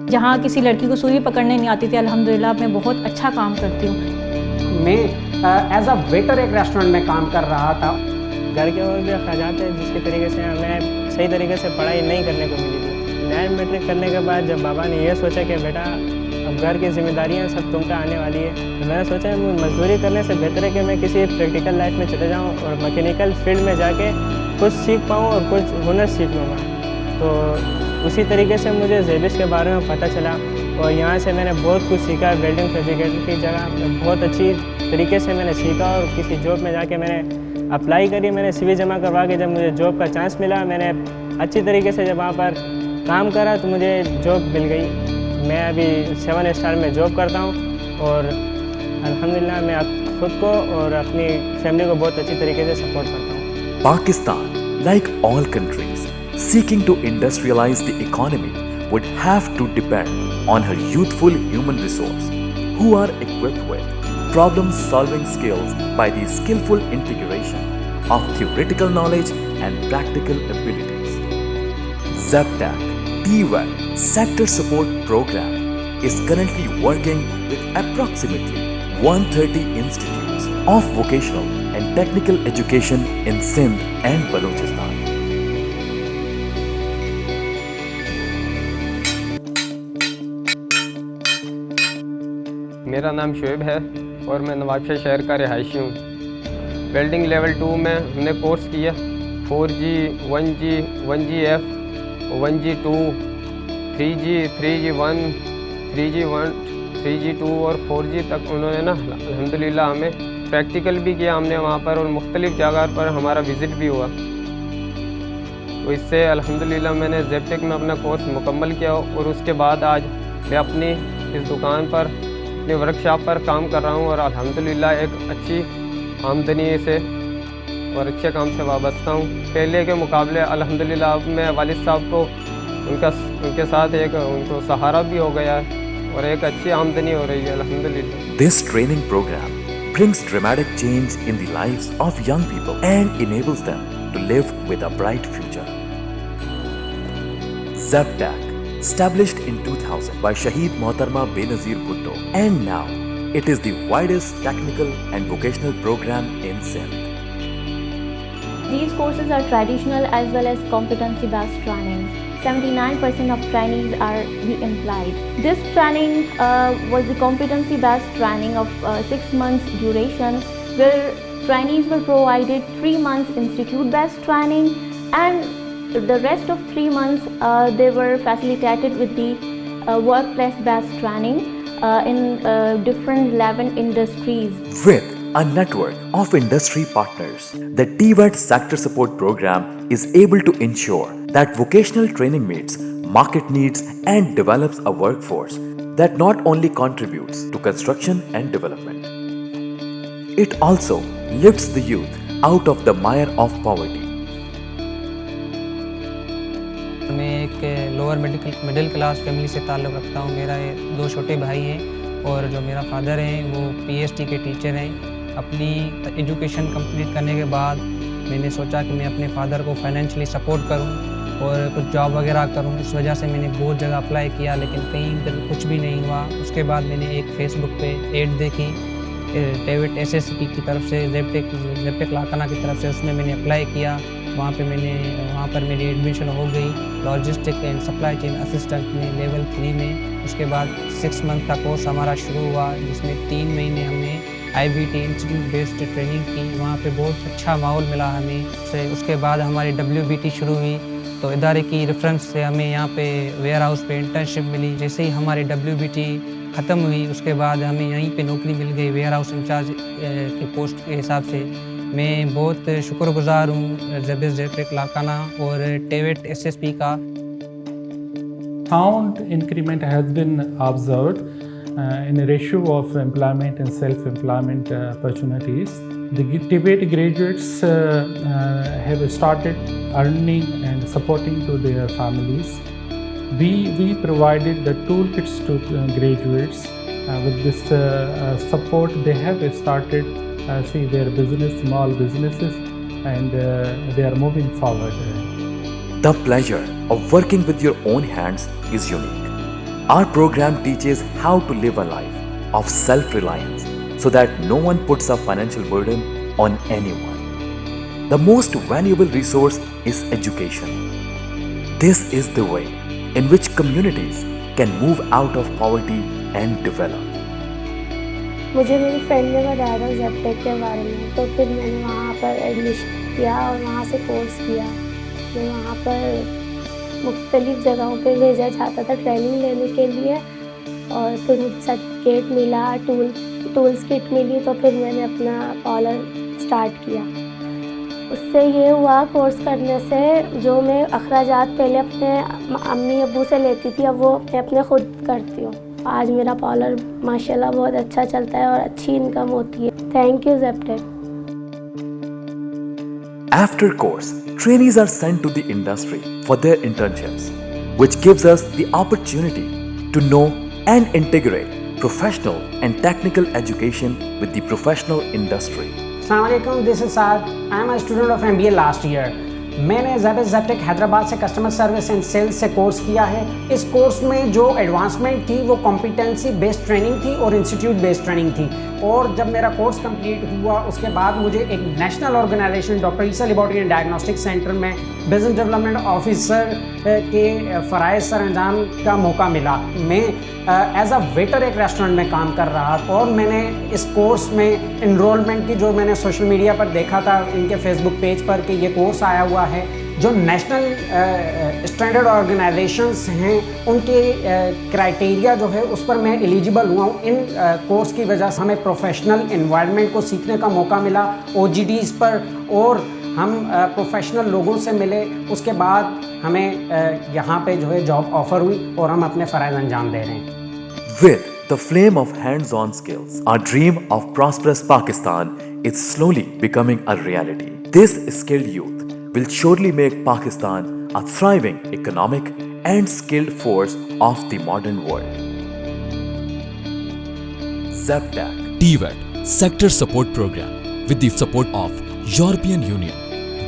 जहाँ किसी लड़की को सुई पकड़ने नहीं आती थी, अल्हम्दुलिल्लाह मैं बहुत अच्छा काम करती हूँ। मैं एज अ वेटर एक रेस्टोरेंट में काम कर रहा था। घर के और भी अखराजात हैं जिसके तरीके से हमें सही तरीके से पढ़ाई नहीं करने को मिली थी। 9 मैट्रिक करने के बाद जब बाबा ने यह सोचा कि बेटा अब घर की जिम्मेदारियां सब तुम पे आने वाली है, तो मैंने सोचा मजदूरी करने से बेहतर है कि मैं किसी प्रैक्टिकल लाइफ में चले जाऊं और मैकेनिकल फील्ड में जाके कुछ सीख पाऊं और कुछ हुनर सीख लूँगा। तो उसी तरीके से मुझे जेबिस के बारे में पता चला और यहाँ से मैंने बहुत कुछ सीखा। वेल्डिंग फैब्रिकेटर की जगह बहुत अच्छी तरीके से मैंने सीखा और किसी जॉब में जाके मैंने अप्लाई करी। मैंने CV जमा करवा के जब मुझे जॉब का चांस मिला, मैंने अच्छी तरीके से जब वहाँ पर काम करा तो मुझे जॉब मिल गई। मैं अभी 7 स्टार में जॉब करता हूँ और अल्हम्दुलिल्लाह मैं खुद को और अपनी फैमिली को बहुत अच्छी तरीके से सपोर्ट करता हूँ। Pakistan, like all countries seeking to industrialize the economy, would have to depend on her youthful human resource who are equipped with problem-solving skills by the skillful integration of theoretical knowledge and practical abilities. ZAPTAC TVET Sector Support Program is currently working with approximately 130 institutes of vocational and technical education in Sindh and Balochistan. मेरा नाम शुएब है और मैं नवाबशाह शहर का रिहायशी हूँ। Welding level 2 में हमने कोर्स किया 4G, 1G, 1GF, 1G2, 3G, 3G1, 3G1, 3G2 और 4G तक उन्होंने ना अल्हम्दुलिल्लाह हमें प्रैक्टिकल भी किया हमने वहाँ पर और मुख्तलिफ़ जगह पर हमारा विज़िट भी हुआ। तो इससे अल्हम्दुलिल्लाह मैंने ज़ेप्टेक में अपना कोर्स मुकम्मल किया और उसके बाद आज मैं अपनी इस दुकान पर अपनी वर्कशॉप पर काम कर रहा हूँ और अल्हम्दुलिल्लाह एक अच्छी आमदनी से और अच्छे काम से वाबस्ता हूँ। पहले के मुकाबले अल्हम्दुलिल्लाह अब मैं वालिद साहब को उनके साथ एक उनको सहारा भी हो गया और एक अच्छी आमदनी हो रही है अल्हम्दुलिल्लाह। This training program brings dramatic change in the lives of young people and enables them to live with a bright future. ZAPTAC, established in 2000 by Shaheed Mohtharma Benazir Bhutto, and now it is the widest technical and vocational program in Sindh. These courses are traditional as well as competency-based trainings. 79% of trainees are the employed. This training was the competency-based training of 6 months duration, where trainees were provided 3 months institute-based training, and the rest of 3 months they were facilitated with the workplace-based training in different 11 industries. With a network of industry partners, the TVET Sector Support Program is able to ensure that vocational training meets market needs and develops a workforce that not only contributes to construction and development, it also lifts the youth out of the mire of poverty. मैं एक lower middle class family से ताल्लुक़ रखता हूँ। मेरा 2 छोटे भाई हैं और जो मेरा फादर हैं वो PhD के टीचर हैं। अपनी एजुकेशन कंप्लीट करने के बाद मैंने सोचा कि मैं अपने फादर को फाइनेंशियली सपोर्ट करूं और कुछ जॉब वगैरह करूं। इस वजह से मैंने बहुत जगह अप्लाई किया लेकिन कहीं कुछ भी नहीं हुआ। उसके बाद मैंने एक फेसबुक पे ऐड देखी TVET SSP की तरफ से, ज़ेप्टेक लाकाना की तरफ से, उसमें मैंने अप्लाई किया। वहाँ पर मेरी एडमिशन हो गई logistic and supply chain assistant में लेवल 3 में। उसके बाद 6 मंथ का कोर्स हमारा शुरू हुआ जिसमें 3 महीने हमने IBT इंस्टीट्यूट बेस्ड ट्रेनिंग की। वहाँ पे बहुत अच्छा माहौल मिला हमें। उसके बाद हमारी WBT शुरू हुई तो इदारे की रेफरेंस से हमें यहाँ पे वेयर हाउस पे इंटर्नशिप मिली। जैसे ही हमारी WBT ख़त्म हुई उसके बाद हमें यहीं पे नौकरी मिल गई वेयर हाउस इंचार्ज के पोस्ट के हिसाब से। मैं बहुत शुक्रगुजार हूँ ज़ेप्टेक लाकाना और TVET SSP का। Sound increment has been observed in a ratio of employment and self-employment opportunities. The TVET graduates have started earning and supporting to their families. We provided the toolkits to graduates. With this support, they have started their business, small businesses, and they are moving forward. The pleasure of working with your own hands is unique. Our program teaches how to live a life of self-reliance so that no one puts a financial burden on anyone. The most valuable resource is education. This is the way in which communities can move out of poverty and develop. मुझे मेरी friend ने बताया था ज़ेप्टेक के बारे में, तो फिर मैंने वहाँ पर एडमिशन किया और वहाँ से कोर्स किया। मैं वहाँ पर मुख्तलिफ़ जगहों पे भेजा जाता था ट्रेनिंग लेने के लिए, और फिर मुझे सर्टिफिकेट मिला, टूल्स किट मिली, तो फिर मैंने अपना पार्लर स्टार्ट किया। उससे ये हुआ कोर्स करने से जो मैं अखराजात पहले अपने अम्मी अब्बू से लेती थी, अब वो मैं अपने खुद करती हूँ। आज मेरा पार्लर माशाल्लाह बहुत अच्छा चलता है और अच्छी इनकम होती है। Thank you Zeptech. After course, trainees are sent to the industry for their internships, which gives us the opportunity to know and integrate professional and technical education with the professional industry. Assalamualaikum, this is Saad. I am a student of MBA last year. मैंने ज़ेप्टेक हैदराबाद से customer service and sales से course किया है। इस course में जो advancement थी वो कॉम्पिटेंसी बेस्ड ट्रेनिंग थी और इंस्टीट्यूट बेस्ड ट्रेनिंग थी। और जब मेरा कोर्स कंप्लीट हुआ उसके बाद मुझे एक national organisation doctor Essa laboratory and diagnostic centre में बिजनेस डेवलपमेंट ऑफिसर के फ़राइज़ सरअंजाम का मौका मिला। मैं एज अ वेटर एक रेस्टोरेंट में काम कर रहा था और मैंने इस कोर्स में इनरोलमेंट की जो मैंने सोशल मीडिया पर देखा था इनके फेसबुक पेज पर कि ये कोर्स आया हुआ है, जो नेशनल स्टैंडर्ड ऑर्गेनाइजेशंस हैं उनके क्राइटेरिया जो है उस पर मैं एलिजिबल हुआ हूँ। इन कोर्स की वजह से हमें प्रोफेशनल एनवायरनमेंट को सीखने का मौका मिला OGDs पर, और हम प्रोफेशनल लोगों से मिले। उसके बाद हमें यहाँ पे जो है जॉब ऑफर हुई और हम अपने फ़राइज़ अंजाम दे रहे हैं। With the flame of hands-on skills, our dream of prosperous Pakistan is slowly becoming a reality. This skilled youth will surely make Pakistan a thriving economic and skilled force of the modern world. ज़ेप्टेक TVET Sector Support Program with the support of European Union,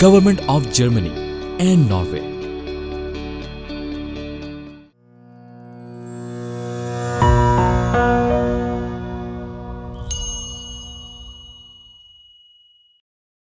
Government of Germany and Norway.